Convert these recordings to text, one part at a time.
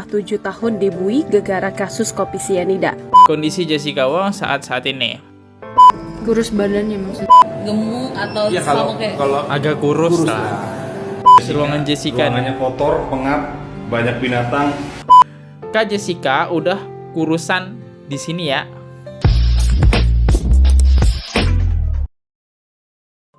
7 tahun dibui gegara kasus kopi sianida. Kondisi Jessica Wong saat ini. Kurus badannya maksudnya. Gemuk atau Iya sama kayak kalau Agak kurus lah. Ruangan Jessica nih. ruangannya kotor, pengap, banyak binatang. Kak Jessica udah kurusan di sini ya.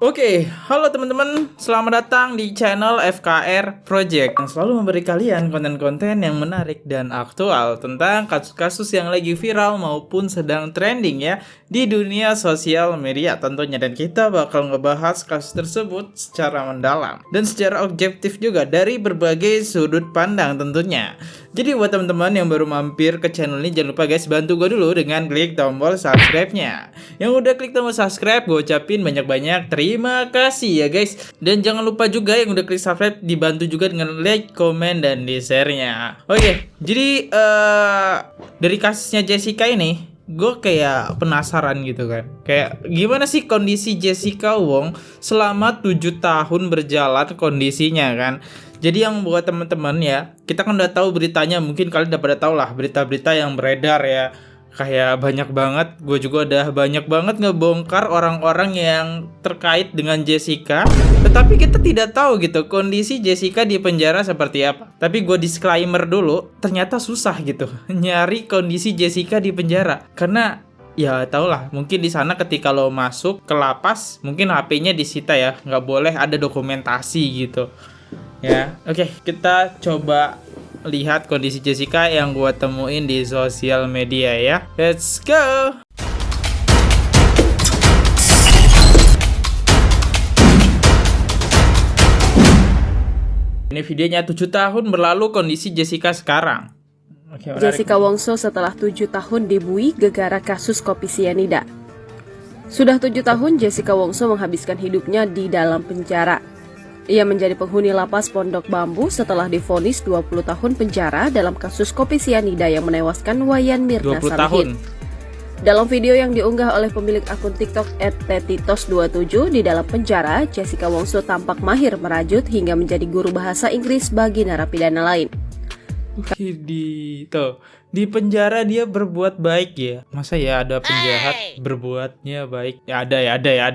Oke, halo teman-teman, selamat datang di channel FKR Project yang selalu memberi kalian konten-konten yang menarik dan aktual tentang kasus-kasus yang lagi viral maupun sedang trending ya di dunia sosial media tentunya, dan kita bakal ngebahas kasus tersebut secara mendalam dan secara objektif juga dari berbagai sudut pandang tentunya. Jadi buat teman-teman yang baru mampir ke channel ini, jangan lupa guys, bantu gue dulu dengan klik tombol subscribe-nya. Yang udah klik tombol subscribe, gue ucapin banyak-banyak terima kasih ya guys. Dan jangan lupa juga yang udah klik subscribe, dibantu juga dengan like, komen, dan di share-nya. Oke, jadi dari kasusnya Jessica ini, gue kayak penasaran gitu kan. Kayak gimana sih kondisi Jessica Wong selama 7 tahun berjalan kondisinya kan. Jadi yang buat teman-teman ya, kita kan udah tahu beritanya, mungkin kalian udah pada tahu lah berita-berita yang beredar ya. Kayak banyak banget, gue juga udah banyak banget ngebongkar orang-orang yang terkait dengan Jessica. Tetapi kita tidak tahu gitu kondisi Jessica di penjara seperti apa. Tapi gue disclaimer dulu, ternyata susah gitu nyari kondisi Jessica di penjara. Karena ya tau lah, mungkin di sana ketika lo masuk ke lapas, mungkin HP-nya disita ya, nggak boleh ada dokumentasi gitu. Ya, oke, kita coba lihat kondisi Jessica yang gua temuin di sosial media ya. Let's go. Ini videonya 7 tahun berlalu kondisi Jessica sekarang. Oke, Jessica Wongso setelah 7 tahun dibui gegara kasus kopi sianida. Sudah 7 tahun Jessica Wongso menghabiskan hidupnya di dalam penjara. Ia menjadi penghuni lapas Pondok Bambu setelah divonis 20 tahun penjara dalam kasus kopi sianida yang menewaskan Wayan Mirna Salihin. Dalam video yang diunggah oleh pemilik akun TikTok @tetitos27 di dalam penjara, Jessica Wongso tampak mahir merajut hingga menjadi guru bahasa Inggris bagi narapidana lain. Di penjara dia berbuat baik ya. Masa ya ada penjahat berbuatnya baik? Ya ada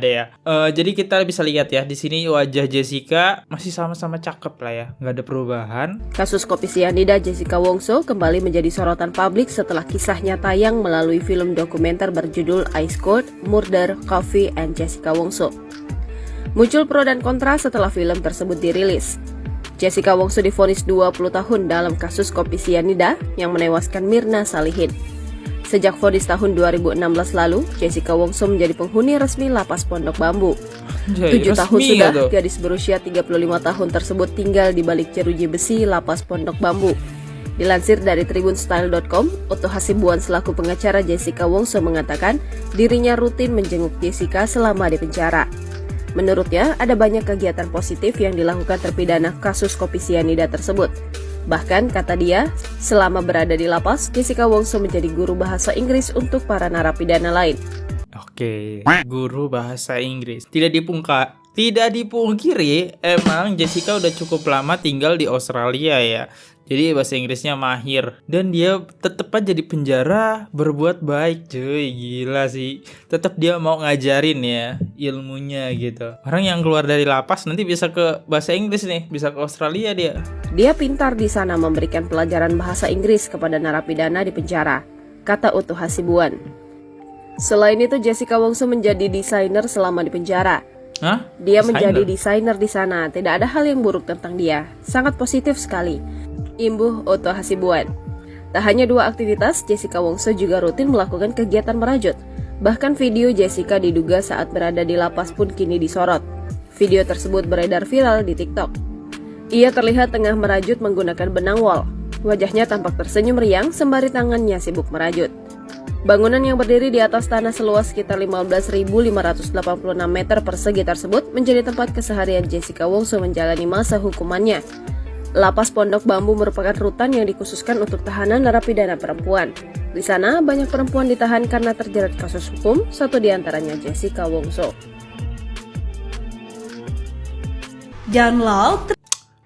ya. Jadi kita bisa lihat ya di sini wajah Jessica masih sama-sama cakep lah ya, nggak ada perubahan. Kasus kopi sianida Jessica Wongso kembali menjadi sorotan publik setelah kisahnya tayang melalui film dokumenter berjudul Ice Cold: Murder, Coffee and Jessica Wongso. Muncul pro dan kontra setelah film tersebut dirilis. Jessica Wongso divonis 20 tahun dalam kasus kopi sianida yang menewaskan Mirna Salihin. Sejak vonis tahun 2016 lalu, Jessica Wongso menjadi penghuni resmi lapas Pondok Bambu. 7 tahun sudah, gadis berusia 35 tahun tersebut tinggal di balik jeruji besi lapas Pondok Bambu. Dilansir dari tribunstyle.com, Otto Hasibuan selaku pengacara Jessica Wongso mengatakan dirinya rutin menjenguk Jessica selama di penjara. Menurutnya, ada banyak kegiatan positif yang dilakukan terpidana kasus kopi sianida tersebut. Bahkan, kata dia, selama berada di lapas, Jessica Wongso menjadi guru bahasa Inggris untuk para narapidana lain. Oke, guru bahasa Inggris. Tidak dipungkiri, emang Jessica udah cukup lama tinggal di Australia ya. Jadi bahasa Inggrisnya mahir. Dan dia tetep aja di penjara berbuat baik, cuy. Gila sih. Tetap dia mau ngajarin ya ilmunya gitu. Orang yang keluar dari lapas nanti bisa ke bahasa Inggris nih, bisa ke Australia dia. Dia pintar di sana memberikan pelajaran bahasa Inggris kepada narapidana di penjara, kata Otto Hasibuan. Selain itu, Jessica Wongso menjadi desainer selama di penjara. Hah? Dia menjadi desainer di sana. Tidak ada hal yang buruk tentang dia. Sangat positif sekali, imbuh Otto Hasibuan. Tak hanya 2 aktivitas, Jessica Wongso juga rutin melakukan kegiatan merajut. Bahkan video Jessica diduga saat berada di lapas pun kini disorot. Video tersebut beredar viral di TikTok. Ia terlihat tengah merajut menggunakan benang wol. Wajahnya tampak tersenyum riang sembari tangannya sibuk merajut. Bangunan yang berdiri di atas tanah seluas sekitar 15.586 meter persegi tersebut menjadi tempat keseharian Jessica Wongso menjalani masa hukumannya. Lapas Pondok Bambu merupakan rutan yang dikhususkan untuk tahanan narapidana perempuan. Di sana banyak perempuan ditahan karena terjerat kasus hukum, satu diantaranya Jessica Wongso.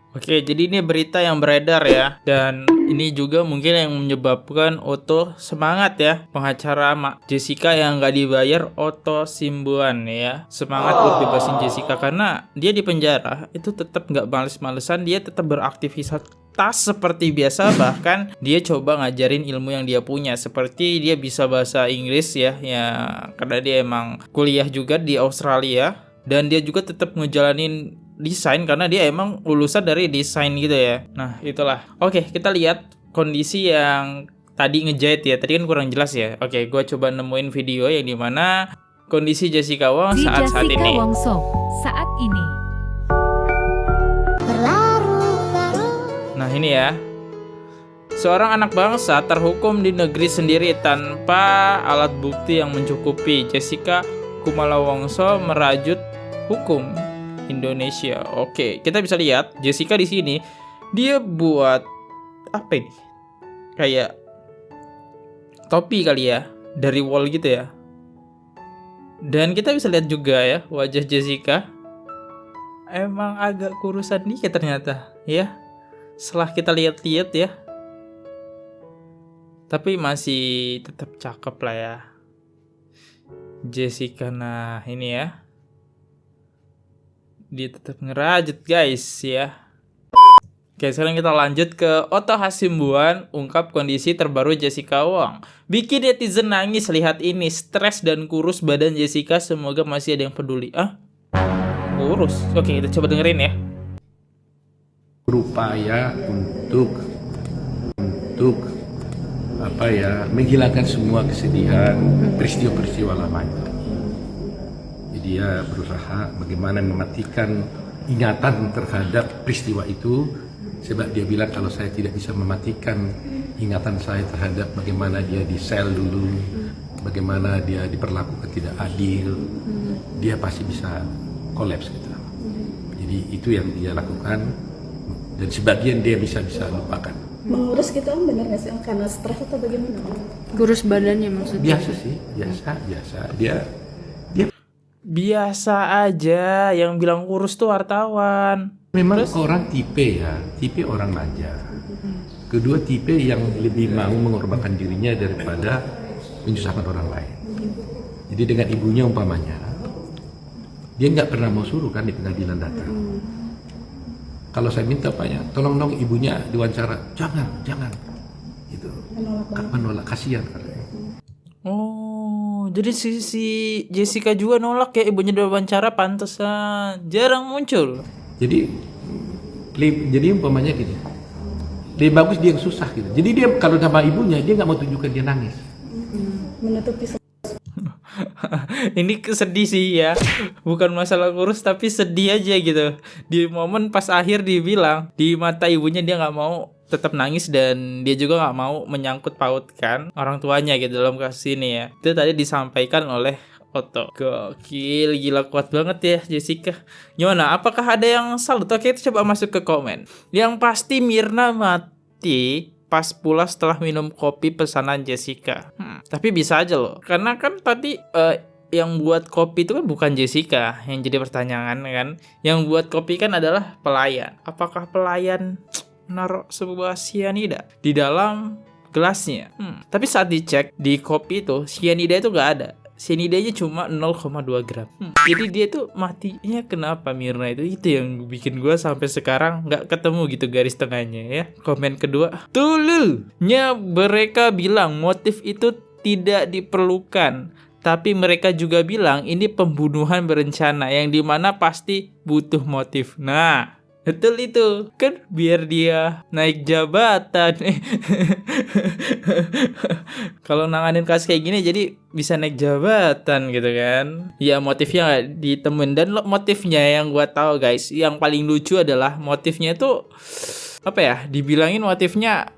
Oke, jadi ini berita yang beredar ya. Dan ini juga mungkin yang menyebabkan Otto semangat ya. Pengacara Mak Jessica yang nggak dibayar, Otto Simbuan ya. Semangat buat bebasin Jessica karena dia di penjara itu tetap nggak males-malesan, dia tetap beraktivitas seperti biasa. Bahkan dia coba ngajarin ilmu yang dia punya, seperti dia bisa bahasa Inggris ya karena dia emang kuliah juga di Australia. Dan dia juga tetap ngejalanin desain karena dia emang lulusan dari desain gitu ya. Nah itulah. Oke, kita lihat kondisi yang tadi ngejahit ya. Tadi kan kurang jelas ya. Oke, gue coba nemuin video yang dimana kondisi Jessica Wong saat ini. Jessica Wongso saat ini. Nah ini ya. Seorang anak bangsa terhukum di negeri sendiri tanpa alat bukti yang mencukupi. Jessica Kumala Wongso merajut hukum Indonesia. Oke, kita bisa lihat Jessica di sini dia buat apa ini? Kayak topi kali ya, dari wall gitu ya. Dan kita bisa lihat juga ya wajah Jessica emang agak kurusan dikit ternyata ya. Setelah kita lihat-lihat ya. Tapi masih tetap cakep lah ya. Jessica, nah ini ya. Dia tetap ngerajut guys ya. Oke, sekarang kita lanjut ke Otto Hasibuan ungkap kondisi terbaru Jessica Wong. Bikin netizen nangis lihat ini, stres dan kurus badan Jessica, semoga masih ada yang peduli. Kurus. Oke, kita coba dengerin ya. Berupaya untuk menghilangkan semua kesedihan peristiwa-peristiwa lamanya. Jadi dia berusaha bagaimana mematikan ingatan terhadap peristiwa itu, sebab dia bilang kalau saya tidak bisa mematikan ingatan saya terhadap bagaimana dia di sel dulu, bagaimana dia diperlakukan tidak adil, dia pasti bisa kolaps gitu. Jadi itu yang dia lakukan dan sebagian dia bisa lupakan. Mengurus gitu Om, benar nggak sih Om? Karena stres atau bagaimana? Kurus badannya maksudnya? Biasa sih, biasa. Dia Biasa aja, yang bilang kurus tuh wartawan. memang orang tipe orang manja. Kedua tipe yang lebih mau mengorbankan dirinya daripada menyusahkan orang lain. Jadi dengan ibunya umpamanya, dia nggak pernah mau suruh kan di pengadilan datang. Kalau saya minta banyak, tolong dong ibunya diwawancara, jangan, gitu. Menolak, kasihan katanya. Oh, jadi si Jessica juga nolak ya ibunya diwawancara, pantesan jarang muncul. Jadi umpamanya gini, lebih bagus dia yang susah gitu. Jadi dia kalau sama ibunya dia nggak mau tunjukkan dia nangis. Menutupi Ini sedih sih ya, bukan masalah kurus tapi sedih aja gitu. Di momen pas akhir dibilang di mata ibunya dia nggak mau tetap nangis, dan dia juga nggak mau menyangkut pautkan orang tuanya gitu dalam kasus ini ya. Itu tadi disampaikan oleh Otto. Gokil, gila, kuat banget ya Jessica. Gimana? Apakah ada yang salut? Oke, kita coba masuk ke komen. Yang pasti Mirna mati pas pula setelah minum kopi pesanan Jessica. Tapi bisa aja loh, karena kan tadi yang buat kopi itu kan bukan Jessica. Yang jadi pertanyaan kan, yang buat kopi kan adalah pelayan. Apakah pelayan naruh sebuah cyanida di dalam gelasnya? Tapi saat dicek di kopi itu cyanida itu nggak ada. Cyanidanya cuma 0,2 gram. Jadi dia tuh matinya kenapa Mirna itu yang bikin gue sampai sekarang nggak ketemu gitu garis tengahnya ya. Komen kedua, tululnya mereka bilang motif itu tidak diperlukan, tapi mereka juga bilang ini pembunuhan berencana, yang dimana pasti butuh motif. Nah, betul itu kan, biar dia naik jabatan. Kalau nanganin kasus kayak gini jadi bisa naik jabatan gitu kan. Ya motifnya gak ditemuin. Dan motifnya yang gua tahu guys, yang paling lucu adalah motifnya itu apa ya, dibilangin motifnya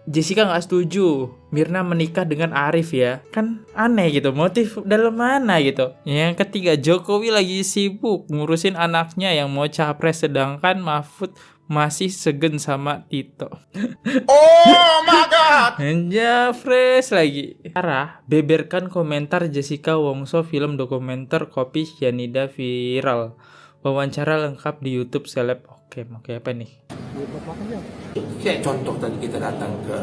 Jessica gak setuju Mirna menikah dengan Arif ya. Kan aneh gitu, motif dalam mana gitu. Yang ketiga, Jokowi lagi sibuk ngurusin anaknya yang mau capres, sedangkan Mahfud masih segen sama Tito. Oh my god. Japres lagi. Sarah beberkan komentar Jessica Wongso film dokumenter kopi cyanida viral. Wawancara lengkap di YouTube seleb. Oke apa nih? Kayak contoh tadi kita datang ke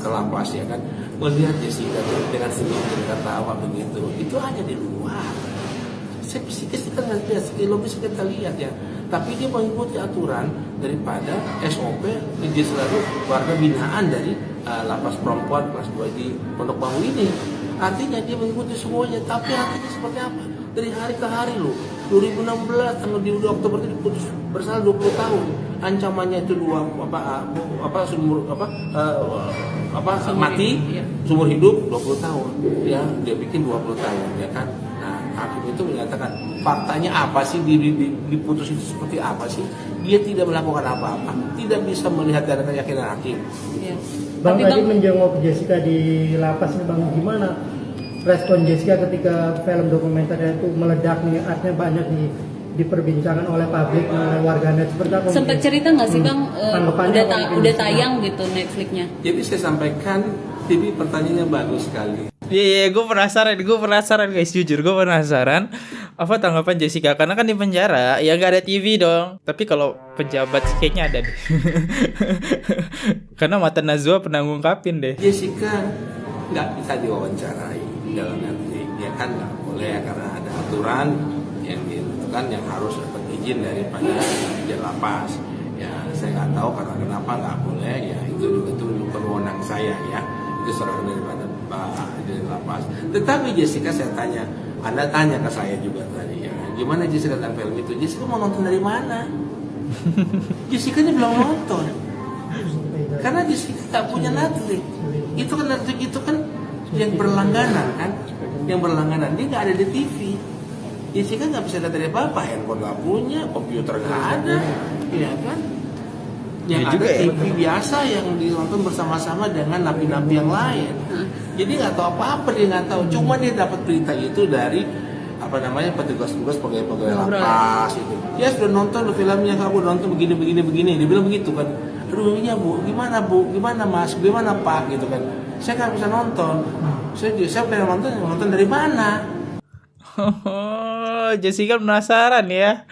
lapas ya kan, melihat Jessica dengan senyum dan ketawa begitu, itu hanya di luar. Psikis kita nggak lihat, psikologis kita lihat ya. Tapi dia mengikuti aturan daripada SOP dia selalu warga binaan dari lapas perempuan kelas 2 di Pondok Bambu ini. Artinya dia mengikuti semuanya, tapi artinya seperti apa? Dari hari ke hari loh. 2016 tanggal 2 Oktober itu diputus bersalah 20 tahun. Ancamannya itu mati, seumur hidup 20 tahun. Ya, dia bikin 20 tahun ya kan. Nah, hakim itu menyatakan faktanya apa sih diputus itu seperti apa sih? Dia tidak melakukan apa-apa, tidak bisa melihat dari keyakinan hakim. Iya. Bang tadi menjenguk Jessica di lapas nih Bang, gimana respon Jessica ketika film dokumenter itu meledak nih, artinya banyak diperbincangkan oleh publik, oleh warganet, seperti apa? Sempat cerita nggak sih Bang, Tanggapannya udah tayang gitu Netflixnya? Jadi saya sampaikan, TV pertanyaannya bagus sekali. Iya, gue penasaran guys, jujur gue penasaran apa tanggapan Jessica, karena kan di penjara ya nggak ada TV dong. Tapi kalau pejabat sih kayaknya ada deh. Karena Mata Najwa pernah ngungkapin deh. Jessica nggak bisa diwawancarai dalam Netflix, ya kan nggak boleh karena ada aturan yang ditentukan yang harus dapat izin daripada di lapas. Ya saya nggak tahu karena kenapa nggak boleh, ya itu wewenang saya ya, itu serahkan daripada dari lapas. Tetapi Jessica saya tanya, Anda tanya ke saya juga tadi ya, gimana Jessica tentang film itu? Jessica mau nonton dari mana? Jessica nya belum nonton, karena Jessica nggak punya Netflix. Itu kan Netflix itu kan yang berlangganan kan, yang berlangganan, dia nggak ada di TV. Jessica nggak bisa lihat dari apa-apa, handphone nggak punya, komputer nggak ada, ya kan? Yang ada TV biasa yang ditonton bersama-sama dengan napi-napi yang lain. Jadi nggak tahu apa-apa, dia nggak tahu. Cuma dia dapat berita itu dari petugas-petugas pegawai lapas itu. Dia sudah nonton filmnya, kamu nonton begini. Dia bilang begitu kan. Aduh iya Bu, gimana Mas, gimana Pak gitu kan. Saya nggak bisa nonton. Saya pengen nonton dari mana? Oh, Jessica penasaran ya.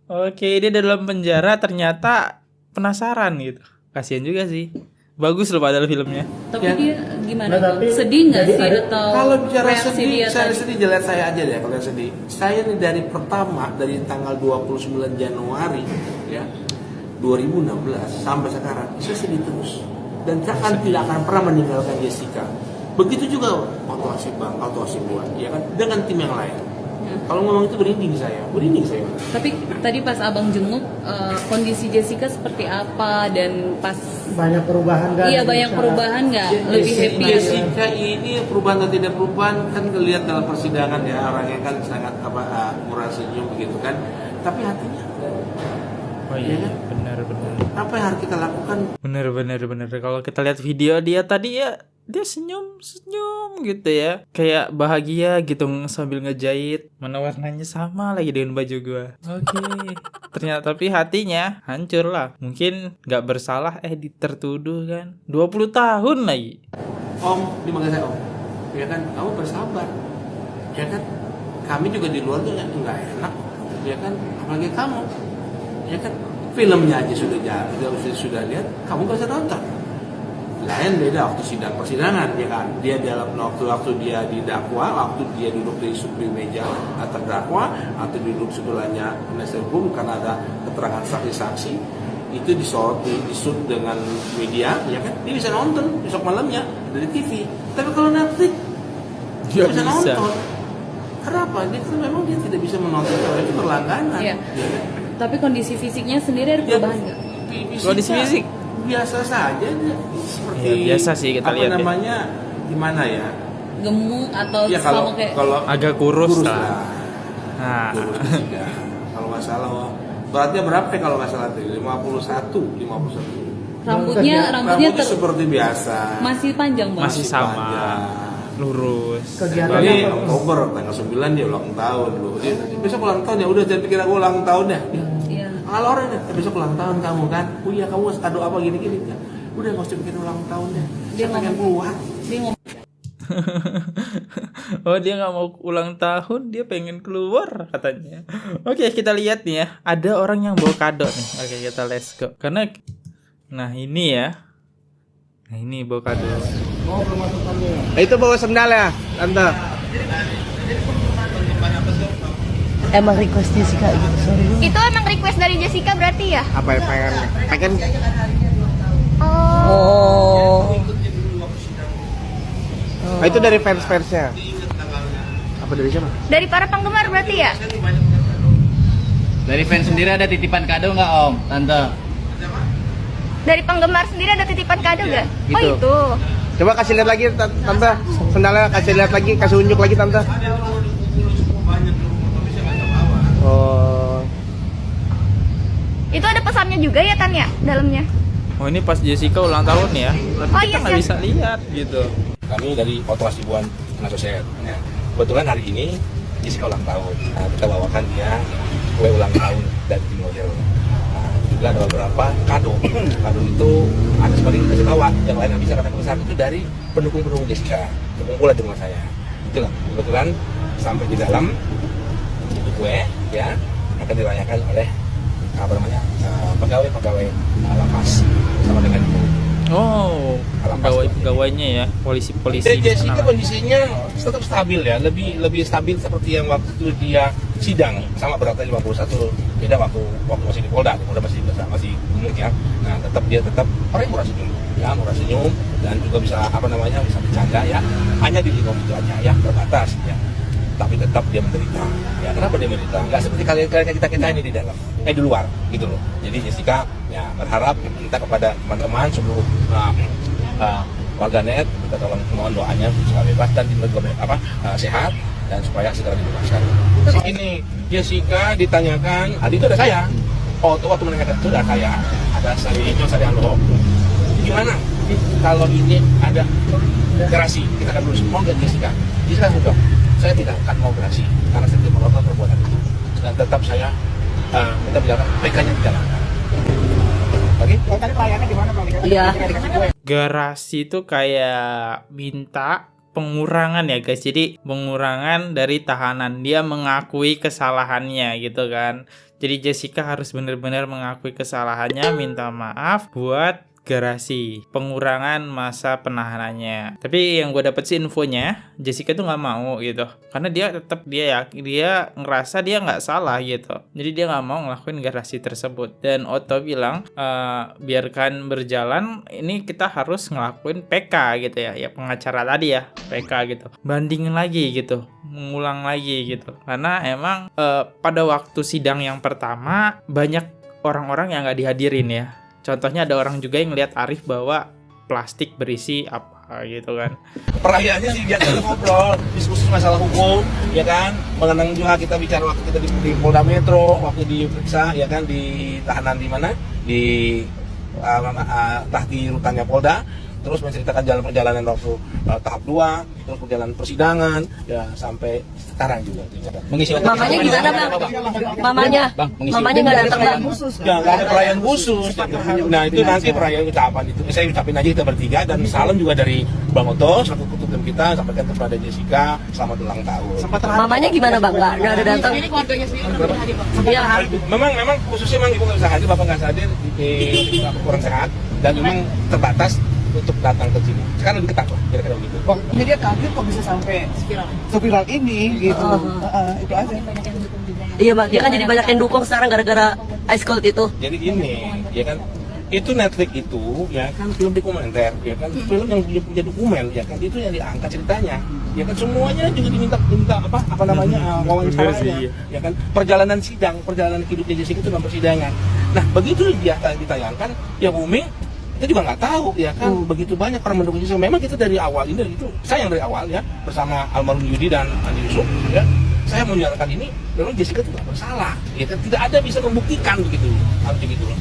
Oke, dia dalam penjara ternyata penasaran gitu. Kasian juga sih. Bagus loh padahal filmnya. Tapi Ya. dia gimana? Nah, tapi Sedih nggak jadi sih ada- atau Kalau bicara reaksi sedih, dia saya tadi? sedih, jelas saya aja deh kalau yang sedih. Saya nih dari tanggal 29 Januari ya 2016 sampai sekarang saya sedih terus dan saya tidak akan pernah meninggalkan Jessica. Begitu juga waktu Asik buat ya kan, dengan tim yang lain. Kalau ngomong itu berinding saya. Tapi tadi pas abang jenguk, kondisi Jessica seperti apa dan pas banyak perubahan kan? iya banyak perubahan nggak? Lebih happy gitu? Jessica ini perubahan atau tidak perubahan kan kelihatan dalam persidangan ya, orangnya kan sangat murah senyum begitu kan. Tapi hatinya Oh iya, benar. apa yang harus kita lakukan? Bener. Kalau kita lihat video dia tadi ya, dia senyum gitu ya, kayak bahagia gitu sambil ngejahit, mana warnanya sama lagi dengan baju gua. Oke. Ternyata tapi hatinya hancur lah, mungkin nggak bersalah ditertuduh kan 20 tahun lagi. Om, dipanggil saya Om. Ya kan, kamu bersabar. Ya kan, kami juga di luar tuh nggak enak. Ya kan, apalagi kamu. Ya kan, filmnya aja sudah lihat, kamu gak usah nonton. Lain beda waktu persidangan ya kan, dia dalam waktu dia didakwa, waktu dia duduk di meja terdakwa atau duduk sebelahnya penasihat hukum karena ada keterangan saksi-saksi itu disut dengan media ya kan, dia bisa nonton besok malamnya dari TV. Tapi kalau Netflix dia bisa nonton. Kenapa? Dia tidak bisa menonton karena itu berlangganan. Iya. Ya kan? Tapi kondisi fisiknya sendiri ada perubahan nggak? Kondisi fisik biasa saja dia. Seperti ya, biasa sih kita lihat namanya gimana ya? Gemuk atau Ya sama kayak kalau agak kurus lah. lah. Nah, Kurus juga. Kalau nggak salah beratnya berapa ya kalau nggak salah tuh? 51. Rambutnya seperti biasa. masih panjang Bang? masih sama, panjang. lurus. Kegiatannya Jadi apa? Oktober tanggal 9 dia ulang tahun loh. Dia besok ulang tahun ya, udah jangan pikir aku ulang tahun ya. Iya. Kalau orang besok ulang tahun kamu kan, oh iya kamu kado apa gini-gini ya. Udah nggak usah bikin ulang tahunnya. Dia Saya pengen ngomong. keluar. Dia ngomong Oh, dia nggak mau ulang tahun, dia pengen keluar katanya. Oke, kita lihat nih ya. Ada orang yang bawa kado nih. Oke, kita let's go. Karena, nah ini ya. Nah ini bawa kado. Itu bawa sendal ya, Tante? Emang request Jessica gitu, sorry. Itu emang request dari Jessica berarti ya? Apa yang pengen? Oh. Nah, itu dari fans-fansnya. Apa dari siapa? Dari para penggemar berarti ya? Dari fans sendiri ada titipan kado nggak Om, Tante? Dari penggemar sendiri ada titipan kado nggak? Gitu. Oh itu. Coba kasih lihat lagi Tante. Sendalnya kasih lihat lagi, kasih unjuk lagi Tante. Oh. Itu ada pesannya juga ya Tan ya dalamnya? Oh ini pas Jessica ulang tahun ya. Tapi Oh, kita iya, nggak siap. bisa lihat gitu. Kami dari Auto Hasibuan Asosiat. Ya. Kebetulan hari ini Jessica ulang tahun. Nah, kita bawakan dia kue ulang tahun dari Tim Lawyer. Nah, juga ada beberapa kado. Kado itu ada sebagian kita bawa, yang lain nggak bisa karena besar itu dari pendukung-pendukung Jessica. Berkumpul di rumah saya. Itulah kebetulan sampai di dalam itu kue ya akan dirayakan oleh apa namanya pegawai-pegawai lapas bersama dengan ibu. Oh, pegawai-pegawainya ya, polisi-polisi. Jessica kondisinya tetap stabil ya, lebih stabil seperti yang waktu dia sidang sama beratnya 51, beda waktu masih di Polda masih umum ya. Nah dia tetap orang yang murah senyum dan juga bisa bisa bercanda ya, hanya di lingkungan itu aja ya, terbatas ya. Tapi tetap dia menderita. Ya kenapa dia menderita? Nggak seperti kalian kita ini di dalam, di luar gitu loh. Jadi Jessica ya berharap minta kepada teman-teman seluruh warganet, kita tolong mohon doanya supaya bebas dan sehat dan supaya segera dibebaskan. Ini Jessica ditanyakan, itu ada saya. Oh, waktu menanyakan itu ada saya, ada saya Aloho. Gimana kalau ini ada gerasi? Kita akan berusaha mau nggak Jessica? Jessica sudah. Saya tidak akan mau gerasi karena saya tidak melakukan perbuatan itu dan tetap saya minta bilang PK-nya dijalankan. Oke? Tadi pelayannya gimana Bang? Iya. Gerasi itu kayak minta pengurangan ya guys. Jadi pengurangan dari tahanan, dia mengakui kesalahannya gitu kan. Jadi Jessica harus benar-benar mengakui kesalahannya, minta maaf buat gerasi, pengurangan masa penahanannya. Tapi yang gue dapet sih infonya, Jessica tuh nggak mau gitu, karena dia ngerasa dia nggak salah gitu. Jadi dia nggak mau ngelakuin gerasi tersebut. Dan Otto bilang biarkan berjalan, ini kita harus ngelakuin PK gitu ya pengacara tadi ya, PK gitu, bandingin lagi gitu, mengulang lagi gitu. Karena emang pada waktu sidang yang pertama banyak orang-orang yang nggak dihadirin ya. Contohnya ada orang juga yang lihat Arif bawa plastik berisi apa gitu kan. Perayaannya sih biasa ngobrol, diskusi masalah hukum, ya kan. Mengenang juga kita bicara waktu kita di Polda Metro, waktu diperiksa, ya kan, di tahanan di mana, di rutannya Polda. Terus menceritakan jalan perjalanan waktu tahap 2, terus perjalanan persidangan, ya sampai sekarang juga. Mengisi Mamanya gimana Bang? Mamanya nggak datang Bang? Ya nggak ada perayaan khusus. Nah itu nanti perayaan ucapan itu. Saya ucapin aja kita bertiga dan salam juga dari Bang Otto, satu ketum kita, sampaikan kepada Jessica selamat ulang tahun. Mamanya gimana Bang? Nggak ada datang? Iya. Memang khususnya memang ibu nggak bisa hadir, bapak nggak bisa hadir, kurang sehat dan memang terbatas untuk datang ke sini. Sekarang lebih ketat lah, kira-kira begitu. Kok media kaget kok bisa sampai viral ini gitu. Itu aja. Iya Bang, dia kan jadi banyak yang dukung sekarang gara-gara Ice Cold itu. Jadi gini, ya kan, itu Netflix itu ya kan film dokumenter, ya kan film yang punya dokumen, ya kan itu yang diangkat ceritanya, ya kan semuanya juga diminta wawancaranya, ya kan perjalanan hidupnya Jessica itu dalam persidangan. Nah begitu dia ditayangkan, ya booming. Kita juga nggak tahu ya kan begitu banyak orang mendukung Jessica. Memang kita dari awal ini itu saya yang dari awal ya bersama almarhum Yudi dan Andi Yusuf ya saya menyatakan ini memang Jessica tidak bersalah ya kan, tidak ada bisa membuktikan begitu.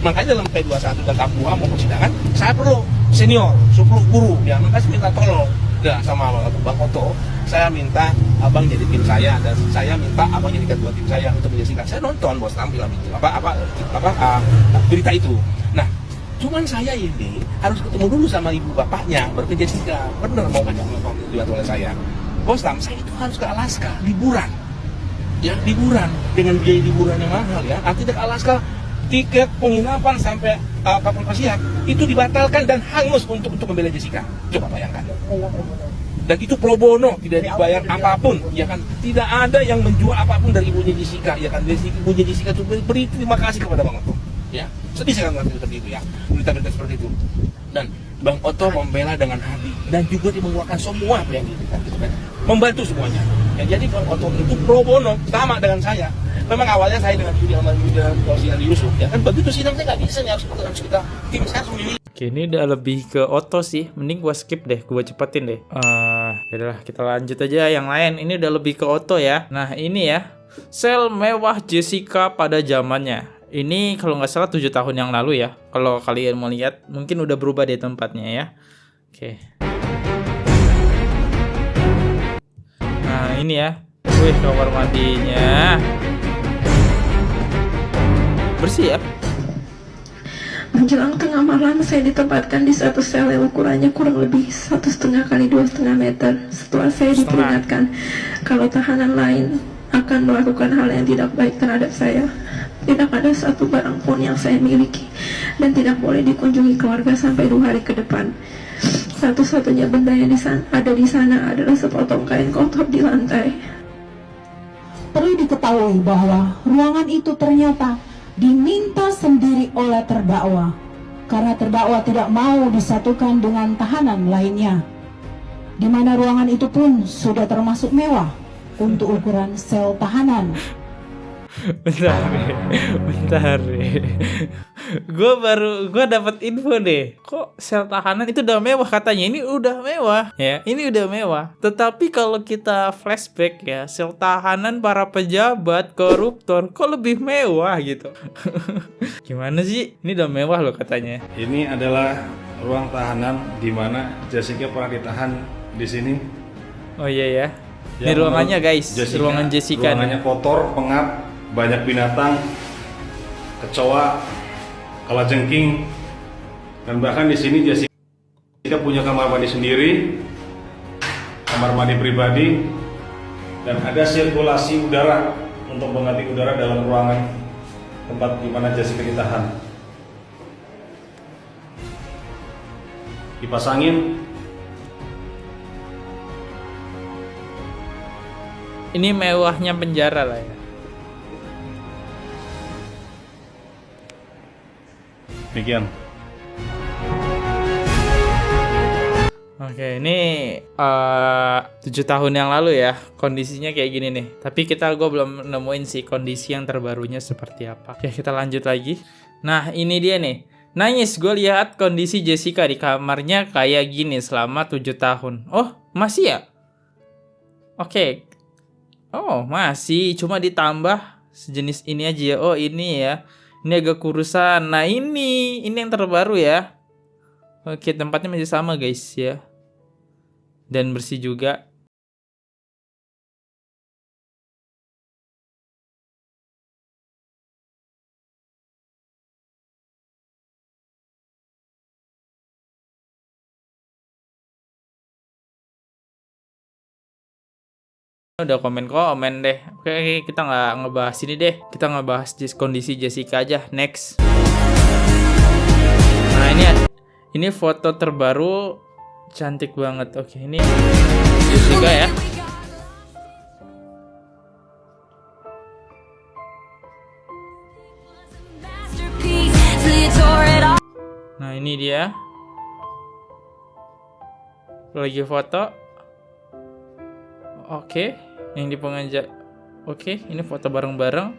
Makanya dalam P21 dan tahap 2 mau persidangan saya perlu senior, guru ya, makanya saya minta tolong ya sama Bang Otto, saya minta abang jadi tim saya dan saya minta abang jadi ketua tim saya untuk Jessica. Saya nonton bos tampilan itu berita itu. Nah cuman saya ini harus ketemu dulu sama ibu bapaknya baru ke Jessica. Bener mau ngajak nonton dilihat oleh saya. Bostam, saya itu harus ke Alaska, liburan. Ya, liburan. Dengan biaya liburan yang mahal ya. Artinya ke Alaska, tiket penginapan sampai kapal pesiar itu dibatalkan dan hangus untuk membela Jessica. Coba bayangkan. Dan itu pro bono, tidak dibayar apapun, ya kan? Tidak ada yang menjual apapun dari ibunya Jessica, ya kan? Ibunya Jessica itu beri terima kasih kepada Bang Otto. Ya, sedih saya nggak seperti itu ya, berita-berita seperti itu. Dan Bang Otto membela dengan hati dan juga dia mengeluarkan semua apa yang diberikan, gitu kan? Membantu semuanya. Ya, jadi Bang Otto itu pro bono sama dengan saya. Memang awalnya saya dengan Yudi sama si Andi Yusuf, ya kan? Begitu sidang saya nggak bisa nih, harus kita tim saya harus memilih. Oke, ini udah lebih ke Otto sih. Mending gua skip deh, gua cepetin deh. Yaudah, kita lanjut aja yang lain. Ini udah lebih ke Otto ya. Nah, ini ya. Sel mewah Jessica pada zamannya. Ini kalau nggak salah 7 tahun yang lalu ya. Kalau kalian mau lihat, mungkin udah berubah deh tempatnya ya. Oke. Nah, ini ya. Wih, kamar mandinya. Bersih ya. Menjelang tengah malam, saya ditempatkan di satu sel yang ukurannya kurang lebih 1,5 kali 2,5 meter. Setelah saya diperingatkan kalau tahanan lain akan melakukan hal yang tidak baik terhadap saya. Tidak ada satu barang pun yang saya miliki dan tidak boleh dikunjungi keluarga sampai 2 hari ke depan. Satu-satunya benda yang ada di sana adalah sepotong kain kotor di lantai. Perlu diketahui bahwa ruangan itu ternyata diminta sendiri oleh terdakwa karena terdakwa tidak mau disatukan dengan tahanan lainnya, di mana ruangan itu pun sudah termasuk mewah untuk ukuran sel tahanan. Bentar deh. Gue dapat info deh. Kok sel tahanan itu udah mewah katanya. Ini udah mewah ya. Ini udah mewah. Tetapi kalau kita flashback ya, sel tahanan para pejabat koruptor kok lebih mewah gitu. Gimana sih? Ini udah mewah loh katanya. Ini adalah ruang tahanan di mana Jessica pernah ditahan di sini. Oh iya ya. Ini ruangannya guys. Ruangan Jessica. Ruangannya kotor, pengap, banyak binatang, kecoa, kalajengking, dan bahkan di sini Jessica punya kamar mandi sendiri, kamar mandi pribadi, dan ada sirkulasi udara untuk mengganti udara dalam ruangan tempat di mana Jessica ditahan. Kipas angin. Ini mewahnya penjara lah ya. Demikian. Oke, ini 7 tahun yang lalu ya, kondisinya kayak gini nih. Tapi gue belum nemuin sih kondisi yang terbarunya seperti apa. Oke, kita lanjut lagi. Nah, ini dia nih. Nangis, gue lihat kondisi Jessica di kamarnya kayak gini selama 7 tahun. Oh, masih ya? Oke. Oh, masih. Cuma ditambah sejenis ini aja ya. Oh, ini ya. Ini agak kurusan. Nah, ini yang terbaru ya. Oke, tempatnya masih sama guys ya. Dan bersih juga. Udah komen deh. Oke, kita nggak ngebahas ini deh. Kita ngebahas kondisi Jessica aja. Next. Nah, ini foto terbaru, cantik banget. Oke, ini Jessica ya. Nah, ini dia. Lagi foto. Oke, yang di pengajar. Oke, ini foto bareng-bareng.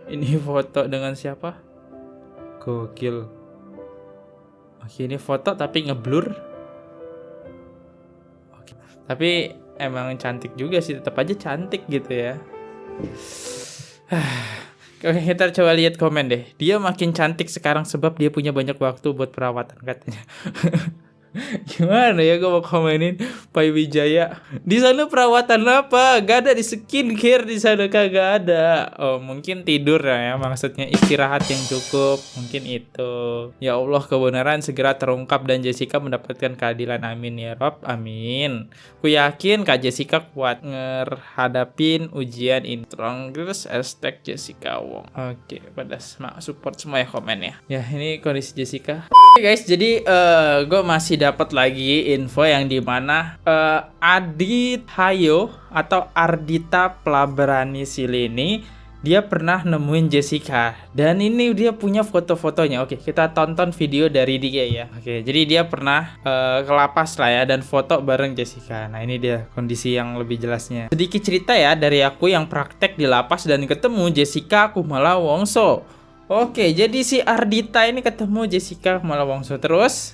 Ini foto dengan siapa? Gokil. Oke, ini foto tapi ngeblur. Oke. Tapi emang cantik juga sih, tetap aja cantik gitu ya. Oke, kita coba lihat komen deh. Dia makin cantik sekarang sebab dia punya banyak waktu buat perawatan katanya. Gimana ya gue mau komenin, Pai Wijaya. Di sana perawatan apa? Gak ada di skincare di sana, kagak ada. Oh, mungkin tidur ya, maksudnya istirahat yang cukup. Mungkin itu. Ya Allah, kebenaran segera terungkap dan Jessica mendapatkan keadilan. Amin ya Rob. Amin. Ku yakin Kak Jessica kuat ngerhadapin ujian ini. Strongest hashtag Jessica Wong. Oke, pada support semua ya komennya. Ya, ini kondisi Jessica. Oke guys, jadi gue masih dapat lagi info yang dimana Adit Hayo atau Ardita Plaberani Silini, dia pernah nemuin Jessica dan ini dia punya foto-fotonya. Oke, kita tonton video dari dia ya. Oke, jadi dia pernah ke lapas lah ya dan foto bareng Jessica. Nah, ini dia kondisi yang lebih jelasnya. Sedikit cerita ya dari aku yang praktek di lapas dan ketemu Jessica Kumala Wongso. Oke, jadi si Ardita ini ketemu Jessica Kumala Wongso. Terus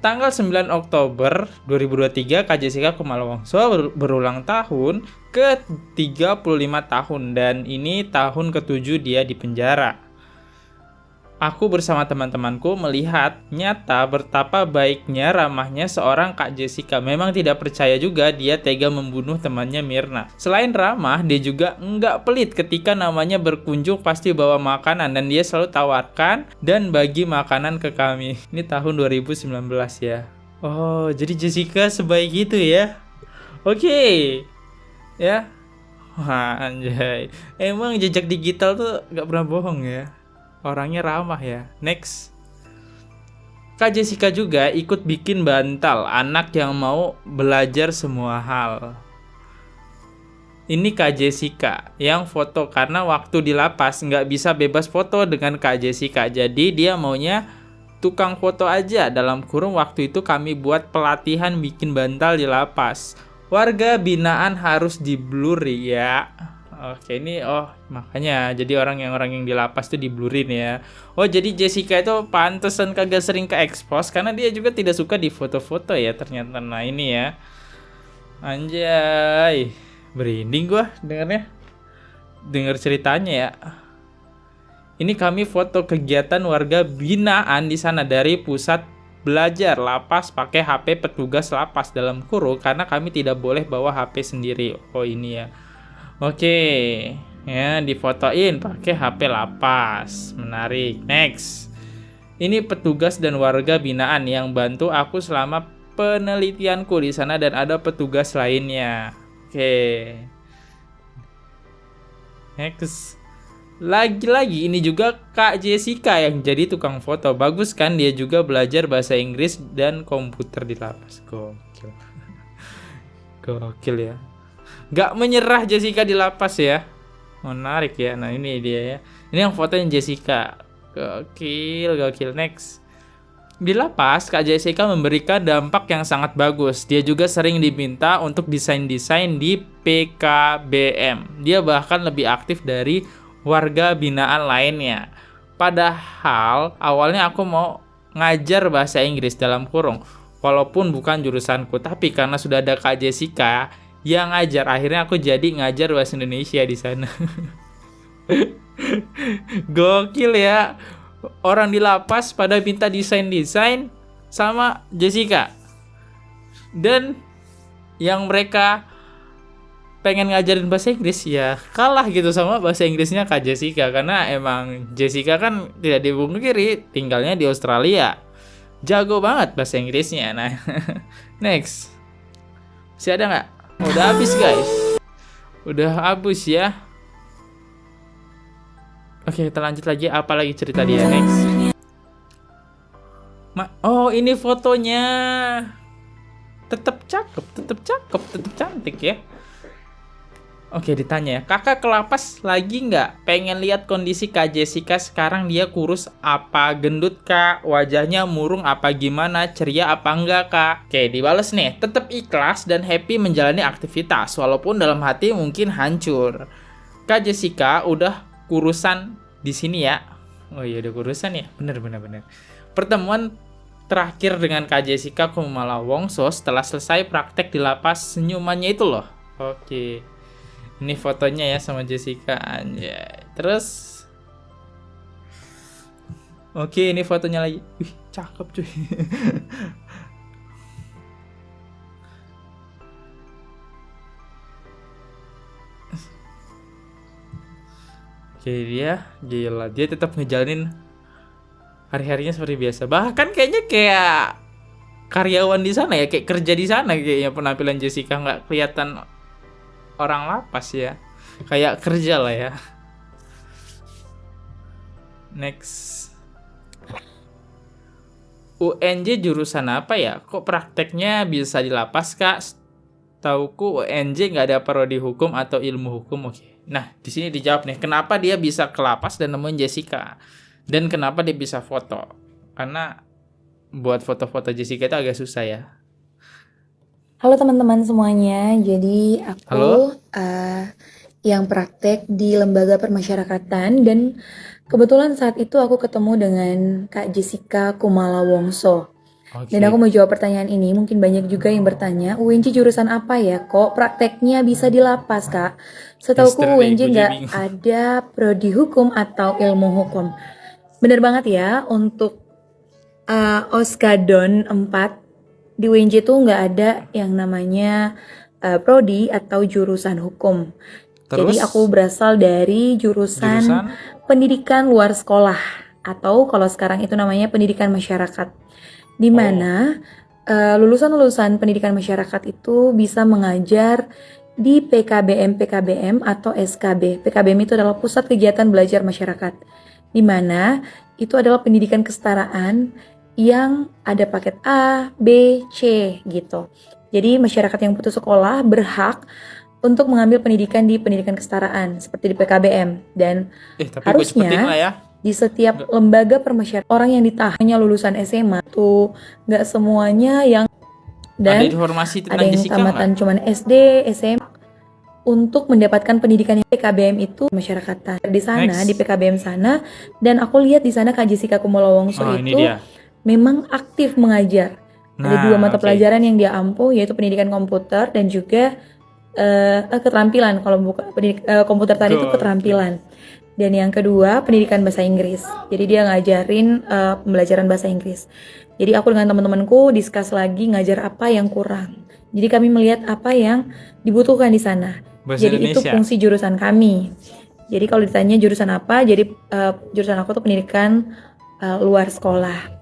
tanggal 9 Oktober 2023 Kak Jessica Kumala Wongso berulang tahun ke 35 tahun dan ini tahun ke-7 dia di penjara. Aku bersama teman-temanku melihat nyata betapa baiknya ramahnya seorang Kak Jessica. Memang tidak percaya juga dia tega membunuh temannya Mirna. Selain ramah, dia juga enggak pelit ketika namanya berkunjung pasti bawa makanan dan dia selalu tawarkan dan bagi makanan ke kami. Ini tahun 2019 ya. Oh, jadi Jessica sebaik itu ya. Oke. Ya. Wah, anjay. Emang jejak digital tuh gak pernah bohong ya. Orangnya ramah ya. Next. Kak Jessica juga ikut bikin bantal anak yang mau belajar semua hal. Ini Kak Jessica yang foto karena waktu di lapas nggak bisa bebas foto dengan Kak Jessica. Jadi dia maunya tukang foto aja. Dalam kurung waktu itu kami buat pelatihan bikin bantal di lapas. Warga binaan harus di-blur ya. Oke, ini makanya jadi orang yang di lapas tuh diblurin ya. Oh, jadi Jessica itu pantesan kagak sering ke expose karena dia juga tidak suka di foto-foto ya ternyata. Nah, ini ya. Anjay. Merinding gua dengarnya. Dengar ceritanya ya. Ini kami foto kegiatan warga binaan di sana dari pusat belajar lapas pakai HP petugas lapas dalam kurung karena kami tidak boleh bawa HP sendiri. Oh, ini ya. Oke, ya difotoin pakai HP lapas. Menarik. Next. Ini petugas dan warga binaan yang bantu aku selama penelitianku di sana dan ada petugas lainnya. Oke. Next. Lagi-lagi ini juga Kak Jessica yang jadi tukang foto. Bagus kan, dia juga belajar bahasa Inggris dan komputer di lapas. Gokil. Gokil ya. Gak menyerah Jessica di lapas ya. Menarik ya. Nah, ini dia ya. Ini yang fotonya Jessica. Gokil, gokil. Next. Di lapas, Kak Jessica memberikan dampak yang sangat bagus. Dia juga sering diminta untuk desain-desain di PKBM. Dia bahkan lebih aktif dari warga binaan lainnya. Padahal awalnya aku mau ngajar bahasa Inggris dalam kurung. Walaupun bukan jurusanku. Tapi karena sudah ada Kak Jessica yang ngajar, akhirnya aku jadi ngajar bahasa Indonesia di sana. Gokil ya. Orang di lapas pada minta desain-desain sama Jessica. Dan yang mereka pengen ngajarin bahasa Inggris ya kalah gitu sama bahasa Inggrisnya Kak Jessica. Karena emang Jessica kan tidak dipungkiri tinggalnya di Australia. Jago banget bahasa Inggrisnya. Nah, next. Masih ada nggak? Udah habis guys. Udah habis ya. Oke, kita lanjut lagi. Apa lagi cerita dia? Next. Oh, ini fotonya. Tetap cakep, tetap cantik ya. Oke, ditanya ya, kakak ke lapas lagi nggak? Pengen lihat kondisi Kak Jessica sekarang, dia kurus apa, gendut kak, wajahnya murung apa gimana, ceria apa enggak kak? Oke, dibales nih, tetap ikhlas dan happy menjalani aktivitas, walaupun dalam hati mungkin hancur. Kak Jessica udah kurusan di sini ya. Oh iya, udah kurusan ya, bener. Pertemuan terakhir dengan Kak Jessica Kumala Wongso setelah selesai praktek di lapas, senyumannya itu loh. Oke. Ini fotonya ya sama Jessica, anjay. Terus oke, ini fotonya lagi. Wih, cakep cuy. Jadi dia tetap ngejalanin hari-harinya seperti biasa. Bahkan kayaknya kayak karyawan di sana ya, kayak kerja di sana kayaknya penampilan Jessica, nggak kelihatan orang lapas ya. Kayak kerja lah ya. Next. UNJ jurusan apa ya? Kok prakteknya bisa di lapas, Kak? Tauku UNJ nggak ada prodi hukum atau ilmu hukum. Oke. Nah, di sini dijawab nih, kenapa dia bisa ke lapas dan nemuin Jessica? Dan kenapa dia bisa foto? Karena buat foto-foto Jessica itu agak susah ya. Halo teman-teman semuanya. Jadi aku yang praktek di lembaga permasyarakatan, dan kebetulan saat itu aku ketemu dengan Kak Jessica Kumala Wongso. Dan aku mau jawab pertanyaan ini. Mungkin banyak juga yang bertanya, UNJ jurusan apa ya? Kok prakteknya bisa di lapas, Kak? Setauku UNJ nggak ada prodi hukum atau ilmu hukum. Bener banget ya, untuk Oskadon 4 di UNJ tuh nggak ada yang namanya prodi atau jurusan hukum. Jadi aku berasal dari jurusan pendidikan luar sekolah, atau kalau sekarang itu namanya pendidikan masyarakat, di mana lulusan-lulusan pendidikan masyarakat itu bisa mengajar di PKBM atau SKB. PKBM itu adalah Pusat Kegiatan Belajar Masyarakat, di mana itu adalah pendidikan kesetaraan yang ada paket A, B, C gitu. Jadi masyarakat yang putus sekolah berhak untuk mengambil pendidikan di pendidikan kesetaraan seperti di PKBM, dan harusnya di setiap lembaga permasyarakatan orang yang ditahannya lulusan SMA tuh nggak semuanya yang, dan ada yang tamatan cuman SD, SMA untuk mendapatkan pendidikan yang PKBM itu masyarakatan di sana. Di PKBM sana, dan aku lihat di sana Kak Jessica Kumala Wongso itu memang aktif mengajar. Ada 2 mata pelajaran yang dia ampuh, yaitu pendidikan komputer dan juga keterampilan. Kalau bukan komputer tadi itu keterampilan, dan yang kedua pendidikan bahasa Inggris. Jadi dia ngajarin pembelajaran bahasa Inggris. Jadi aku dengan teman-temanku diskus lagi ngajar apa yang kurang. Jadi kami melihat apa yang dibutuhkan di sana. Bahasa Jadi Indonesia. itu fungsi jurusan kami. Jadi kalau ditanya jurusan apa, jadi jurusan aku tuh pendidikan luar sekolah.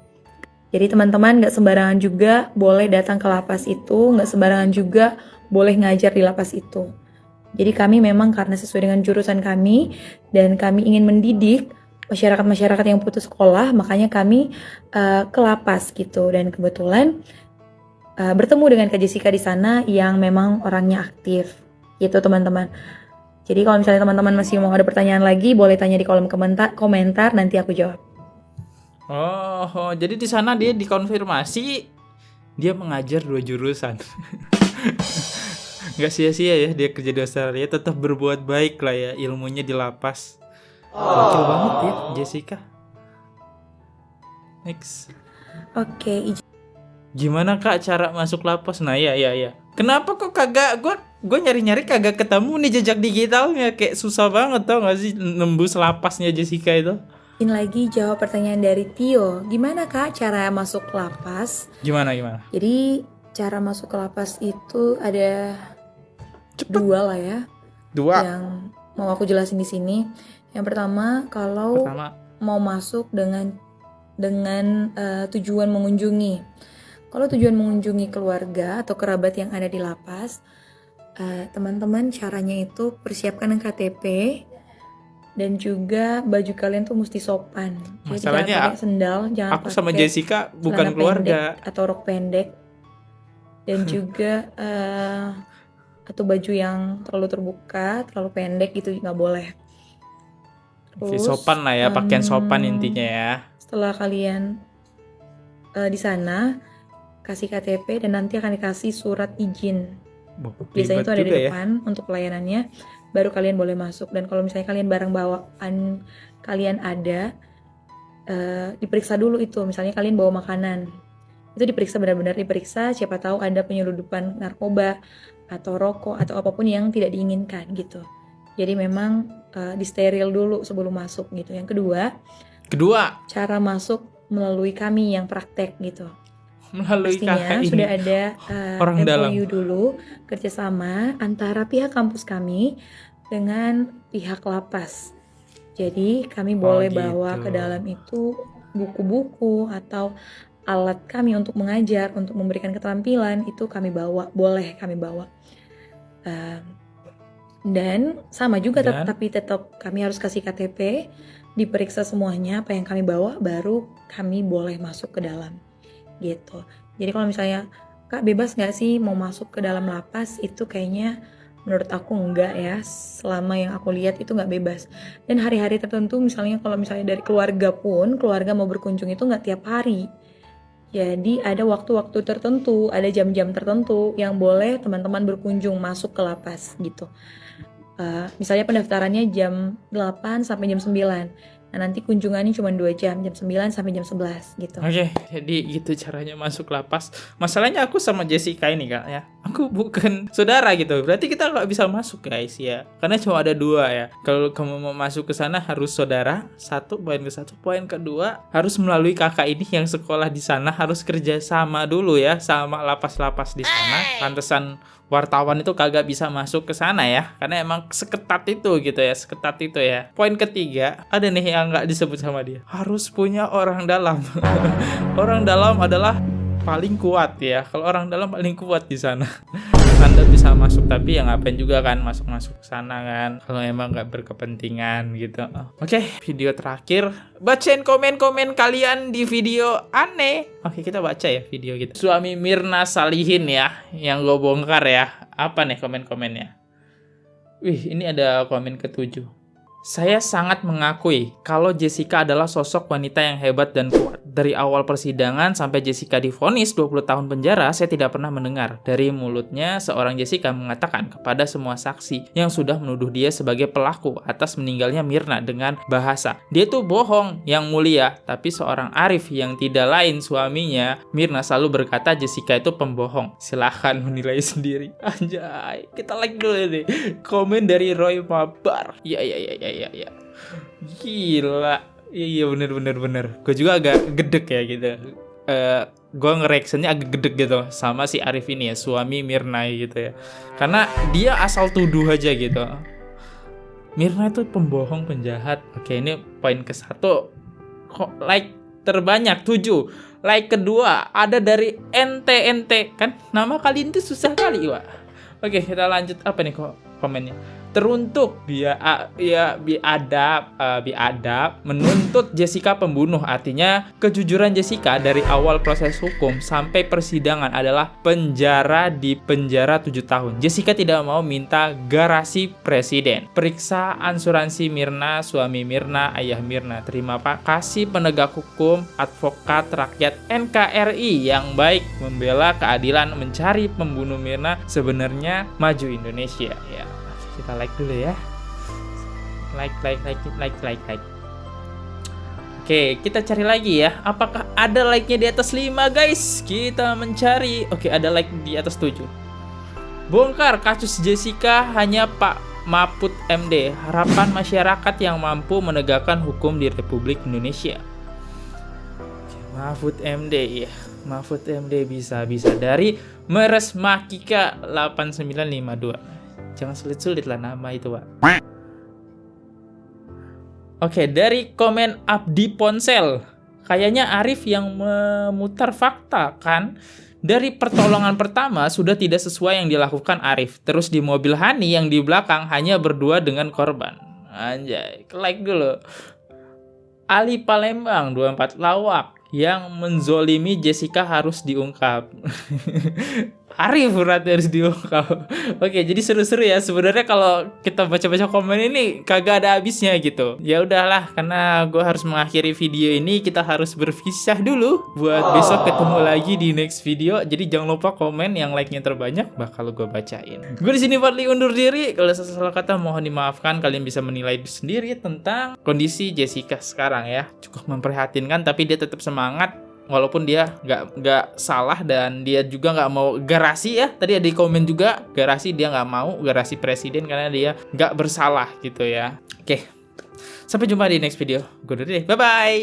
Jadi teman-teman nggak sembarangan juga boleh datang ke lapas itu, nggak sembarangan juga boleh ngajar di lapas itu. Jadi kami memang karena sesuai dengan jurusan kami, dan kami ingin mendidik masyarakat-masyarakat yang putus sekolah, makanya kami ke lapas gitu. Dan kebetulan bertemu dengan Kak Jessica di sana yang memang orangnya aktif gitu teman-teman. Jadi kalau misalnya teman-teman masih mau ada pertanyaan lagi, boleh tanya di kolom komentar, nanti aku jawab. Jadi di sana dia dikonfirmasi dia mengajar 2 jurusan. Nggak sia-sia ya dia kerja di Australia, tetap berbuat baik lah ya, ilmunya di lapas. Gokil banget ya Jessica. Next. Oke. Gimana Kak cara masuk lapas? Nah ya. Kenapa kok kagak gue nyari-nyari kagak ketemu nih jejak digitalnya, kayak susah banget tau nggak sih nembus lapasnya Jessica itu. Lagi jawab pertanyaan dari Tio. Gimana Kak cara masuk lapas? Gimana? Jadi cara masuk ke lapas itu ada 2 lah ya. 2 yang mau aku jelasin di sini. Yang pertama, kalau mau masuk dengan tujuan mengunjungi. Kalau tujuan mengunjungi keluarga atau kerabat yang ada di lapas, teman-teman caranya itu persiapkan KTP, dan juga baju kalian tuh mesti sopan. Jadi jangan pakai sendal, jangan aku sama Jessica bukan keluarga atau rok pendek, dan juga atau baju yang terlalu terbuka, terlalu pendek gitu nggak boleh. Terus sopan lah ya, pakaian sopan intinya ya. Setelah kalian di sana kasih KTP, dan nanti akan dikasih surat izin. Biasanya itu ada di depan untuk pelayanannya, baru kalian boleh masuk. Dan kalau misalnya kalian barang bawaan kalian ada, diperiksa dulu itu. Misalnya kalian bawa makanan, itu diperiksa, benar-benar diperiksa, siapa tahu ada penyeludupan narkoba atau rokok atau apapun yang tidak diinginkan gitu. Jadi memang disteril dulu sebelum masuk gitu. Yang kedua, cara masuk melalui kami yang praktek gitu. Melalui pastinya KKI sudah ada orang dalam. MOU dulu, kerjasama antara pihak kampus kami dengan pihak lapas. Jadi kami boleh bawa ke dalam itu buku-buku atau alat kami untuk mengajar, untuk memberikan keterampilan, itu kami bawa, boleh kami bawa. Dan sama juga, tapi tetap kami harus kasih KTP, diperiksa semuanya apa yang kami bawa, baru kami boleh masuk ke dalam gitu. Jadi kalau misalnya, Kak bebas gak sih mau masuk ke dalam lapas, itu kayaknya menurut aku enggak ya, selama yang aku lihat itu nggak bebas. Dan hari-hari tertentu, misalnya kalau misalnya dari keluarga pun, keluarga mau berkunjung itu nggak tiap hari. Jadi ada waktu-waktu tertentu, ada jam-jam tertentu yang boleh teman-teman berkunjung masuk ke lapas gitu. Misalnya pendaftarannya jam 8 sampai jam 9. Nah nanti kunjungannya cuma 2 jam 9 sampai jam 11 gitu. Oke, jadi gitu caranya masuk lapas. Masalahnya aku sama Jessica ini Kak ya, aku bukan saudara gitu. Berarti kita nggak bisa masuk guys ya, karena cuma ada 2 ya. Kalau kamu mau masuk ke sana harus saudara, 1 poin ke 1. Poin kedua, harus melalui kakak ini yang sekolah di sana, harus kerja sama dulu ya sama lapas-lapas di sana. Pantesan wartawan itu kagak bisa masuk ke sana ya, karena emang seketat itu gitu ya, seketat itu ya. Poin ketiga, ada nih yang nggak disebut sama dia, harus punya orang dalam. Orang dalam adalah paling kuat ya, kalau orang dalam paling kuat di sana. Anda bisa masuk, tapi ya ngapain juga kan masuk ke sana kan, kalau emang nggak berkepentingan gitu. Oke, video terakhir, bacain komen-komen kalian di video aneh. Oke, kita baca ya video kita. Suami Mirna Salihin ya, yang gue bongkar ya. Apa nih komen-komennya? Wih, ini ada komen ke-7. Saya sangat mengakui kalau Jessica adalah sosok wanita yang hebat dan kuat. Dari awal persidangan sampai Jessica divonis 20 tahun penjara, saya tidak pernah mendengar dari mulutnya seorang Jessica mengatakan kepada semua saksi yang sudah menuduh dia sebagai pelaku atas meninggalnya Mirna dengan bahasa, dia tuh bohong yang mulia. Tapi seorang Arif yang tidak lain suaminya Mirna selalu berkata Jessica itu pembohong. Silahkan menilai sendiri. Anjay, kita like dulu nih komen dari Roy Mabar. Ya. Gila. Iya bener. Gue juga agak gedek ya gitu. Gue nge-reactionnya agak gedek gitu sama si Arif ini ya, suami Mirna gitu ya. Karena dia asal tuduh aja gitu. Mirna itu pembohong, penjahat. Oke, ini poin ke-1. Kok like terbanyak 7. Like kedua ada dari NT kan. Nama kalian itu susah kali, Wak. Oke, kita lanjut. Apa nih kok komennya? Teruntuk biadab menuntut Jessica pembunuh. Artinya kejujuran Jessica dari awal proses hukum sampai persidangan adalah penjara 7 tahun. Jessica tidak mau minta garasi presiden. Periksa asuransi Mirna, suami Mirna, ayah Mirna. Terima kasih penegak hukum, advokat rakyat NKRI yang baik membela keadilan mencari pembunuh Mirna. Sebenarnya maju Indonesia ya. Kita like dulu ya. Like. Oke, kita cari lagi ya. Apakah ada like-nya di atas 5 guys? Kita mencari. Oke, ada like di atas 7. Bongkar kasus Jessica hanya Pak Mahfud MD. Harapan masyarakat yang mampu menegakkan hukum di Republik Indonesia. Mahfud MD ya. Mahfud MD bisa dari Meres Makika 8952. Jangan sulit-sulit lah nama itu, Pak. Oke, dari komen Abdi Ponsel. Kayaknya Arif yang memutar fakta kan. Dari pertolongan pertama sudah tidak sesuai yang dilakukan Arif. Terus di mobil Hani yang di belakang hanya berdua dengan korban. Anjay, like dulu. Ali Palembang 24 lawak yang menzolimi Jessica harus diungkap. Arif berarti harus diungkap. Oke, jadi seru-seru ya. Sebenarnya kalau kita baca-baca komen ini kagak ada habisnya gitu. Ya udahlah, karena gue harus mengakhiri video ini, kita harus berpisah dulu. Buat besok ketemu lagi di next video. Jadi jangan lupa komen yang like-nya terbanyak bakal gue bacain. Gue di sini Fadli undur diri. Kalau salah kata mohon dimaafkan. Kalian bisa menilai sendiri tentang kondisi Jessica sekarang ya. Cukup memprihatinkan, tapi dia tetap semangat. Walaupun dia nggak salah dan dia juga nggak mau garasi ya. Tadi ada di komen juga garasi, dia nggak mau garasi presiden karena dia nggak bersalah gitu ya. Oke, sampai jumpa di next video. Gue dulu deh, bye-bye.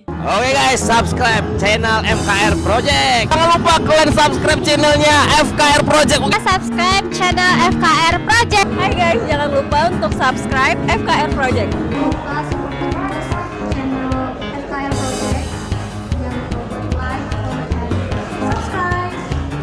Oke guys, subscribe channel FKR Project. Jangan lupa kalian subscribe channelnya FKR Project. Subscribe channel FKR Project. Hai guys, jangan lupa untuk subscribe FKR Project.